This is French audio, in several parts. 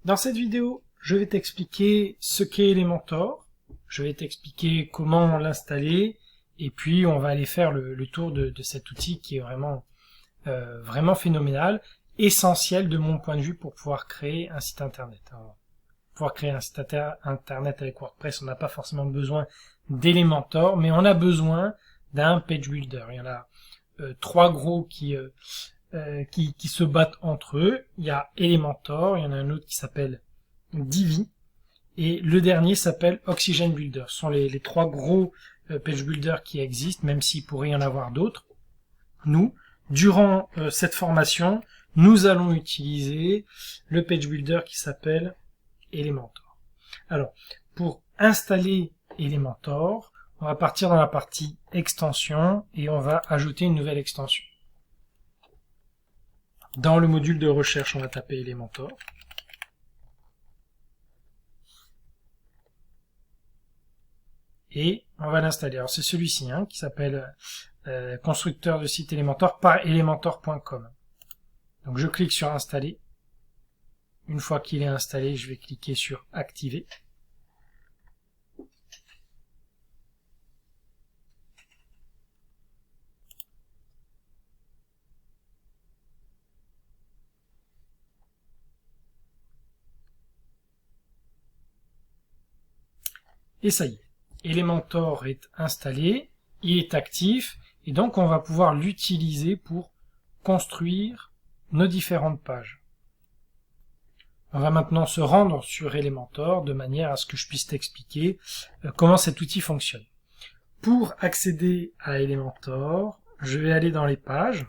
Dans cette vidéo, je vais t'expliquer ce qu'est Elementor, je vais t'expliquer comment l'installer, et puis on va aller faire le tour de cet outil qui est vraiment phénoménal, essentiel de mon point de vue pour pouvoir créer un site internet. Alors, pour pouvoir créer un site internet avec WordPress, on n'a pas forcément besoin d'Elementor, mais on a besoin d'un page builder. Il y en a trois gros qui se battent entre eux. Il y a Elementor, il y en a un autre qui s'appelle Divi, et le dernier s'appelle Oxygen Builder. Ce sont les trois gros page builders qui existent, même s'il pourrait y en avoir d'autres. Nous, durant cette formation, nous allons utiliser le page builder qui s'appelle Elementor. Alors, pour installer Elementor, on va partir dans la partie extension et on va ajouter une nouvelle extension. Dans le module de recherche, on va taper Elementor. Et on va l'installer. Alors c'est celui-ci qui s'appelle constructeur de site Elementor par elementor.com. Donc je clique sur installer. Une fois qu'il est installé, je vais cliquer sur activer. Et ça y est, Elementor est installé, il est actif, et donc on va pouvoir l'utiliser pour construire nos différentes pages. On va maintenant se rendre sur Elementor de manière à ce que je puisse t'expliquer comment cet outil fonctionne. Pour accéder à Elementor, je vais aller dans les pages,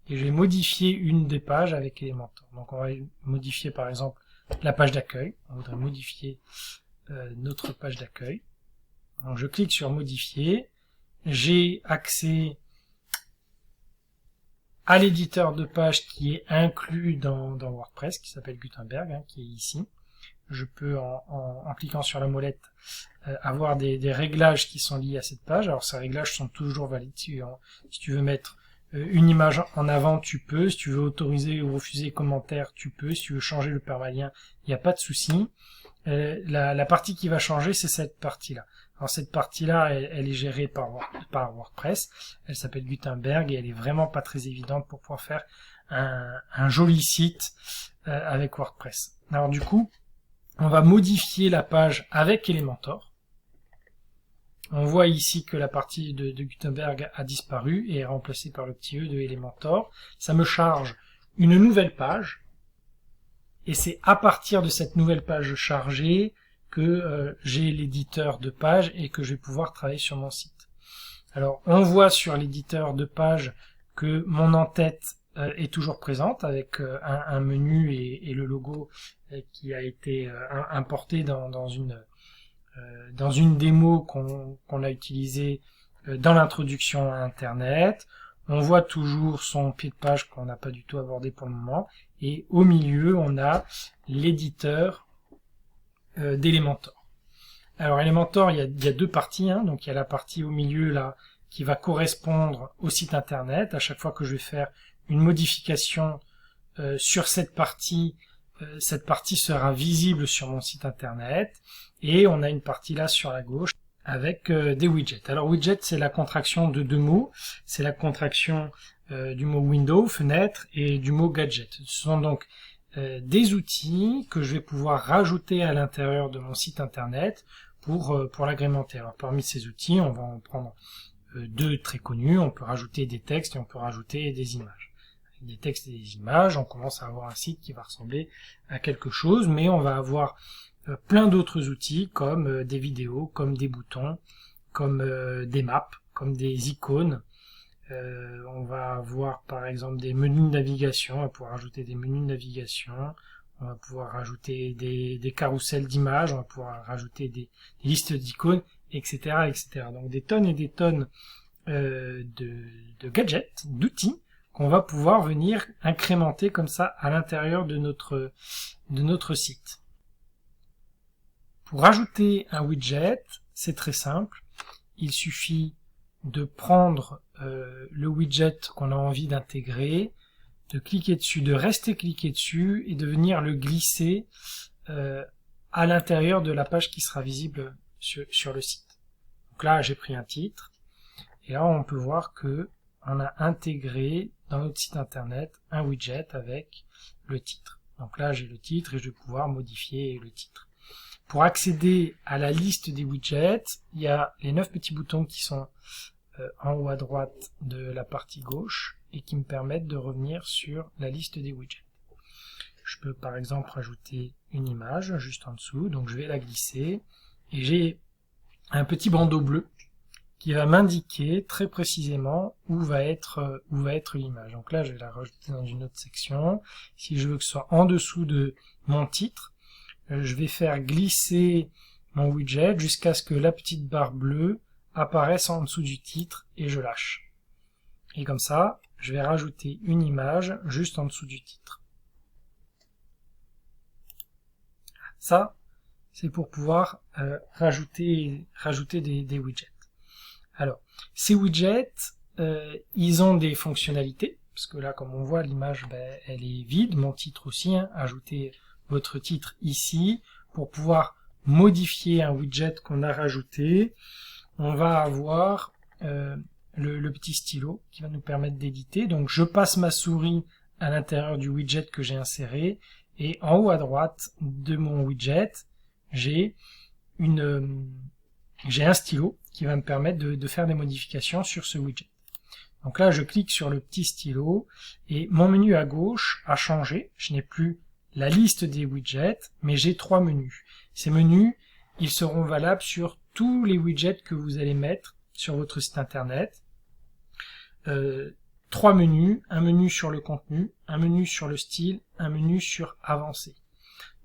et je vais modifier une des pages avec Elementor. Donc on va modifier par exemple la page d'accueil, on voudrait modifier notre page d'accueil. Donc je clique sur modifier, j'ai accès à l'éditeur de page qui est inclus dans WordPress, qui s'appelle Gutenberg, qui est ici. Je peux en cliquant sur la molette avoir des réglages qui sont liés à cette page. Alors ces réglages sont toujours valides. Si tu veux mettre une image en avant, tu peux. Si tu veux autoriser ou refuser les commentaires, tu peux. Si tu veux changer le permalien, il n'y a pas de souci. La partie qui va changer, c'est cette partie-là. Alors cette partie-là, elle est gérée par WordPress. Elle s'appelle Gutenberg et elle est vraiment pas très évidente pour pouvoir faire un joli site avec WordPress. Alors du coup, on va modifier la page avec Elementor. On voit ici que la partie de Gutenberg a disparu et est remplacée par le petit E de Elementor. Ça me charge une nouvelle page. Et c'est à partir de cette nouvelle page chargée que j'ai l'éditeur de page et que je vais pouvoir travailler sur mon site. Alors, on voit sur l'éditeur de page que mon en-tête est toujours présente avec un menu et le logo qui a été importé dans une démo qu'on a utilisée dans l'introduction à Internet. On voit toujours son pied de page qu'on n'a pas du tout abordé pour le moment. Et au milieu, on a l'éditeur d'Elementor. Alors Elementor, il y a deux parties. Donc il y a la partie au milieu là qui va correspondre au site internet. À chaque fois que je vais faire une modification sur cette partie sera visible sur mon site internet. Et on a une partie là sur la gauche avec des widgets. Alors widget, c'est la contraction de deux mots. C'est la contraction du mot window, fenêtre, et du mot gadget. Ce sont donc des outils que je vais pouvoir rajouter à l'intérieur de mon site internet pour l'agrémenter. Alors parmi ces outils, on va en prendre deux très connus. On peut rajouter des textes et on peut rajouter des images. Avec des textes et des images, on commence à avoir un site qui va ressembler à quelque chose, mais on va avoir plein d'autres outils comme des vidéos, comme des boutons, comme des maps, comme des icônes. On va avoir par exemple des menus de navigation, on va pouvoir ajouter des menus de navigation, on va pouvoir rajouter des carousels d'images, on va pouvoir rajouter des listes d'icônes, etc., etc. Donc des tonnes et des tonnes de gadgets, d'outils qu'on va pouvoir venir incrémenter comme ça à l'intérieur de notre site. Pour ajouter un widget, c'est très simple. Il suffit de prendre le widget qu'on a envie d'intégrer, de cliquer dessus, de rester cliqué dessus et de venir le glisser à l'intérieur de la page qui sera visible sur le site. Donc là, j'ai pris un titre et là, on peut voir que on a intégré dans notre site internet un widget avec le titre. Donc là, j'ai le titre et je vais pouvoir modifier le titre. Pour accéder à la liste des widgets, il y a les 9 petits boutons qui sont en haut à droite de la partie gauche et qui me permettent de revenir sur la liste des widgets. Je peux par exemple rajouter une image juste en dessous, donc je vais la glisser et j'ai un petit bandeau bleu qui va m'indiquer très précisément où va être l'image. Donc là, je vais la rajouter dans une autre section. Si je veux que ce soit en dessous de mon titre, je vais faire glisser mon widget jusqu'à ce que la petite barre bleue apparaisse en dessous du titre et je lâche. Et comme ça, je vais rajouter une image juste en dessous du titre. Ça, c'est pour pouvoir rajouter des widgets. Alors, ces widgets, ils ont des fonctionnalités, parce que là, comme on voit, l'image, elle est vide, mon titre aussi, hein, ajoutez votre titre ici, pour pouvoir modifier un widget qu'on a rajouté, on va avoir le petit stylo qui va nous permettre d'éditer. Donc je passe ma souris à l'intérieur du widget que j'ai inséré, et en haut à droite de mon widget, j'ai un stylo qui va me permettre de faire des modifications sur ce widget. Donc là, je clique sur le petit stylo et mon menu à gauche a changé. Je n'ai plus la liste des widgets, mais j'ai 3 menus. Ces menus, ils seront valables sur tous les widgets que vous allez mettre sur votre site internet. 3 menus, un menu sur le contenu, un menu sur le style, un menu sur avancé.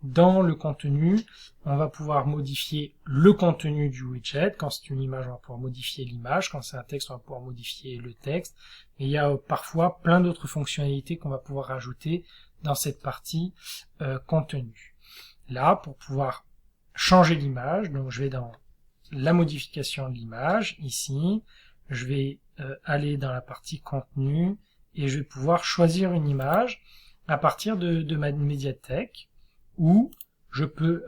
Dans le contenu, on va pouvoir modifier le contenu du widget. Quand c'est une image, on va pouvoir modifier l'image. Quand c'est un texte, on va pouvoir modifier le texte. Et il y a parfois plein d'autres fonctionnalités qu'on va pouvoir rajouter dans cette partie contenu. Là, pour pouvoir changer l'image, donc je vais dans la modification de l'image, ici, je vais aller dans la partie contenu et je vais pouvoir choisir une image à partir de ma médiathèque, ou je peux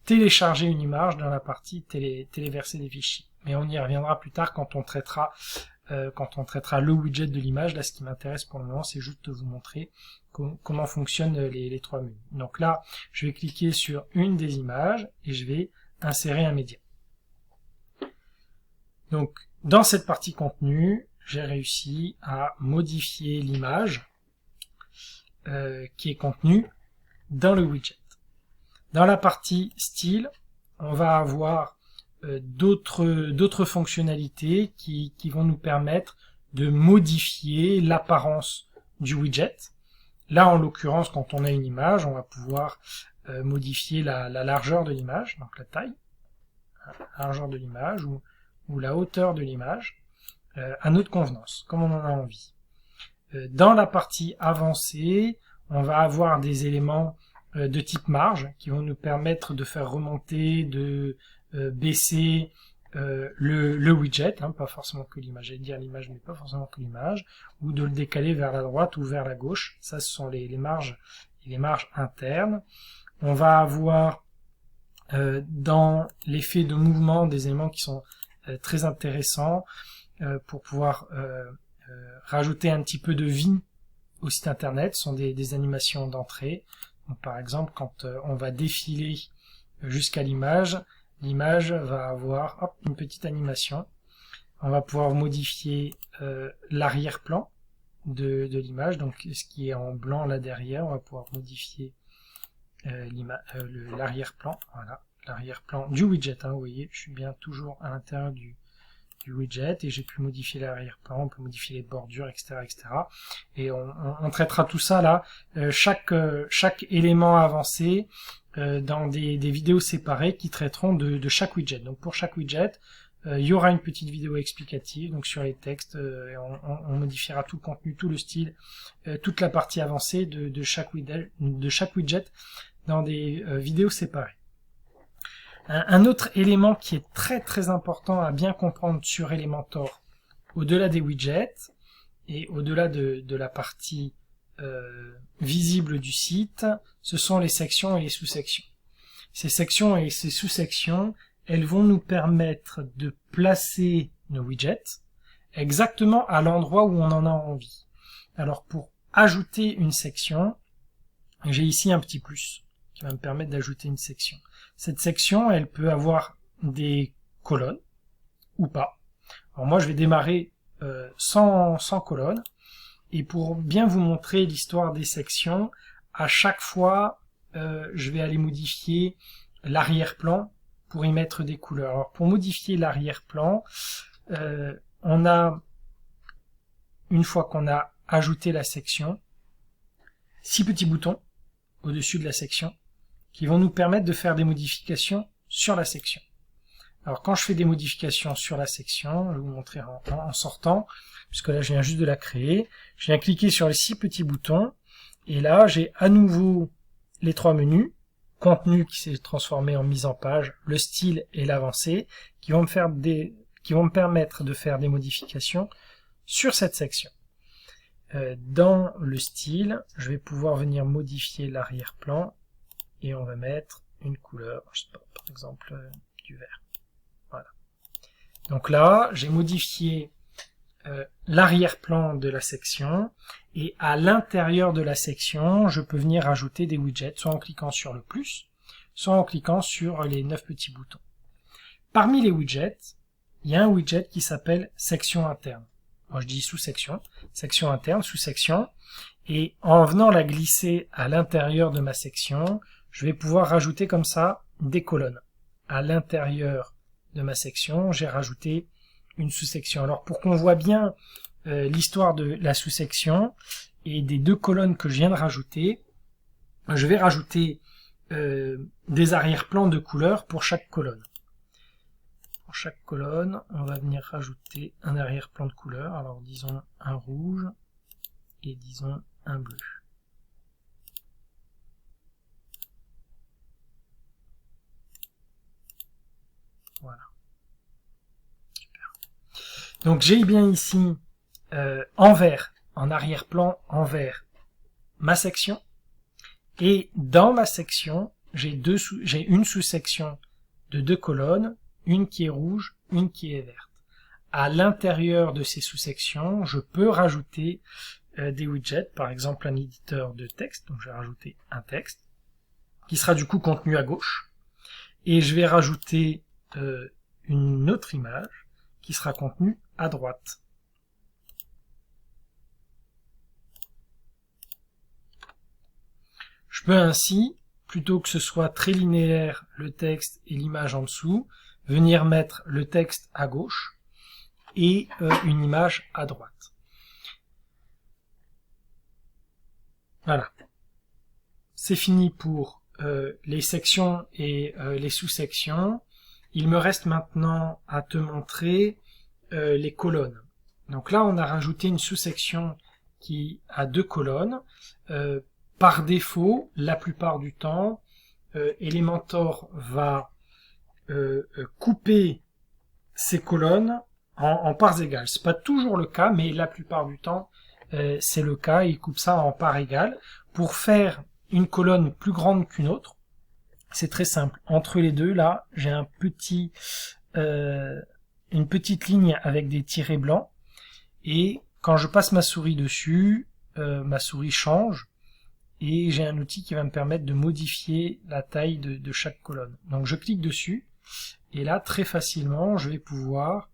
télécharger une image dans la partie téléverser des fichiers. Mais on y reviendra plus tard quand on traitera le widget de l'image. Là, ce qui m'intéresse pour le moment, c'est juste de vous montrer comment fonctionnent les 3 menus. Donc là, je vais cliquer sur une des images et je vais insérer un média. Donc, dans cette partie contenu, j'ai réussi à modifier l'image qui est contenue dans le widget. Dans la partie style, on va avoir d'autres fonctionnalités qui vont nous permettre de modifier l'apparence du widget. Là, en l'occurrence, quand on a une image, on va pouvoir modifier la largeur de l'image, donc la taille, la largeur de l'image ou la hauteur de l'image, à notre convenance, comme on en a envie. Dans la partie avancée, on va avoir des éléments de type marge qui vont nous permettre de faire remonter, de baisser le widget, hein, pas forcément que l'image, j'allais dire l'image, mais pas forcément que l'image, ou de le décaler vers la droite ou vers la gauche. Ça, ce sont les marges et les marges internes. On va avoir dans l'effet de mouvement des éléments qui sont très intéressants pour pouvoir rajouter un petit peu de vie au site internet. Ce sont des animations d'entrée. Donc, par exemple, quand on va défiler jusqu'à l'image, l'image va avoir une petite animation. On va pouvoir modifier l'arrière-plan de l'image, donc ce qui est en blanc là derrière, on va pouvoir modifier l'arrière-plan, voilà, l'arrière-plan du widget, hein, vous voyez, je suis bien toujours à l'intérieur du widget et j'ai pu modifier l'arrière-plan, on peut modifier les bordures, etc., etc. Et on traitera tout ça là, chaque élément avancé dans des vidéos séparées qui traiteront de chaque widget. Donc pour chaque widget, il y aura une petite vidéo explicative donc sur les textes, et on modifiera tout le contenu, tout le style, toute la partie avancée de chaque widget dans des vidéos séparées. Un autre élément qui est très très important à bien comprendre sur Elementor, au-delà des widgets et au-delà de la partie visibles du site, ce sont les sections et les sous-sections. Ces sections et ces sous-sections, elles vont nous permettre de placer nos widgets exactement à l'endroit où on en a envie. Alors pour ajouter une section, j'ai ici un petit plus qui va me permettre d'ajouter une section. Cette section, elle peut avoir des colonnes ou pas. Alors moi, je vais démarrer sans colonnes. Et pour bien vous montrer l'histoire des sections, à chaque fois, je vais aller modifier l'arrière-plan pour y mettre des couleurs. Alors pour modifier l'arrière-plan, on a, une fois qu'on a ajouté la section, 6 petits boutons au-dessus de la section qui vont nous permettre de faire des modifications sur la section. Alors quand je fais des modifications sur la section, je vais vous montrer en sortant, puisque là je viens juste de la créer, je viens cliquer sur les 6 petits boutons, et là j'ai à nouveau les 3 menus, contenu qui s'est transformé en mise en page, le style et l'avancée, qui vont me permettre de faire des modifications sur cette section. Dans le style, je vais pouvoir venir modifier l'arrière-plan, et on va mettre une couleur, je sais pas, par exemple du vert. Voilà. Donc là, j'ai modifié l'arrière-plan de la section, et à l'intérieur de la section, je peux venir ajouter des widgets, soit en cliquant sur le plus, soit en cliquant sur les 9 petits boutons. Parmi les widgets, il y a un widget qui s'appelle section interne. Moi je dis sous-section, section interne, sous-section, et en venant la glisser à l'intérieur de ma section, je vais pouvoir rajouter comme ça des colonnes. À l'intérieur de ma section, j'ai rajouté une sous-section. Alors pour qu'on voit bien l'histoire de la sous-section et des 2 colonnes que je viens de rajouter, je vais rajouter des arrière-plans de couleurs pour chaque colonne. Pour chaque colonne, on va venir rajouter un arrière-plan de couleur. Alors disons un rouge et disons un bleu. Voilà. Super. Donc j'ai bien ici en vert, en arrière-plan en vert, ma section. Et dans ma section, j'ai une sous-section de 2 colonnes, une qui est rouge, une qui est verte. À l'intérieur de ces sous-sections, je peux rajouter des widgets, par exemple un éditeur de texte, donc je vais rajouter un texte, qui sera du coup contenu à gauche, et je vais rajouter une autre image, qui sera contenue à droite. Je peux ainsi, plutôt que ce soit très linéaire le texte et l'image en dessous, venir mettre le texte à gauche et une image à droite. Voilà. C'est fini pour les sections et les sous-sections. Il me reste maintenant à te montrer les colonnes. Donc là, on a rajouté une sous-section qui a 2 colonnes. Par défaut, la plupart du temps, Elementor va couper ces colonnes en parts égales. C'est pas toujours le cas, mais la plupart du temps, c'est le cas. Il coupe ça en parts égales. Pour faire une colonne plus grande qu'une autre, c'est très simple. Entre les deux, là, j'ai un une petite ligne avec des tirets blancs. Et quand je passe ma souris dessus, ma souris change. Et j'ai un outil qui va me permettre de modifier la taille de chaque colonne. Donc je clique dessus, et là très facilement je vais pouvoir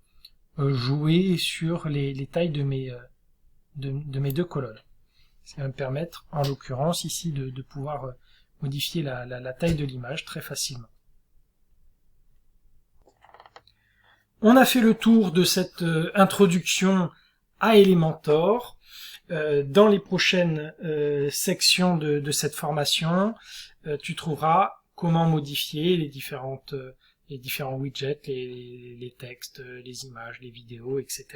jouer sur les tailles de mes 2 colonnes. Ça va me permettre en l'occurrence ici de pouvoir modifier la taille de l'image très facilement. On a fait le tour de cette introduction à Elementor. Dans les prochaines sections de cette formation, tu trouveras comment modifier les différents widgets, les textes, les images, les vidéos, etc.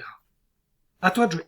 À toi de jouer.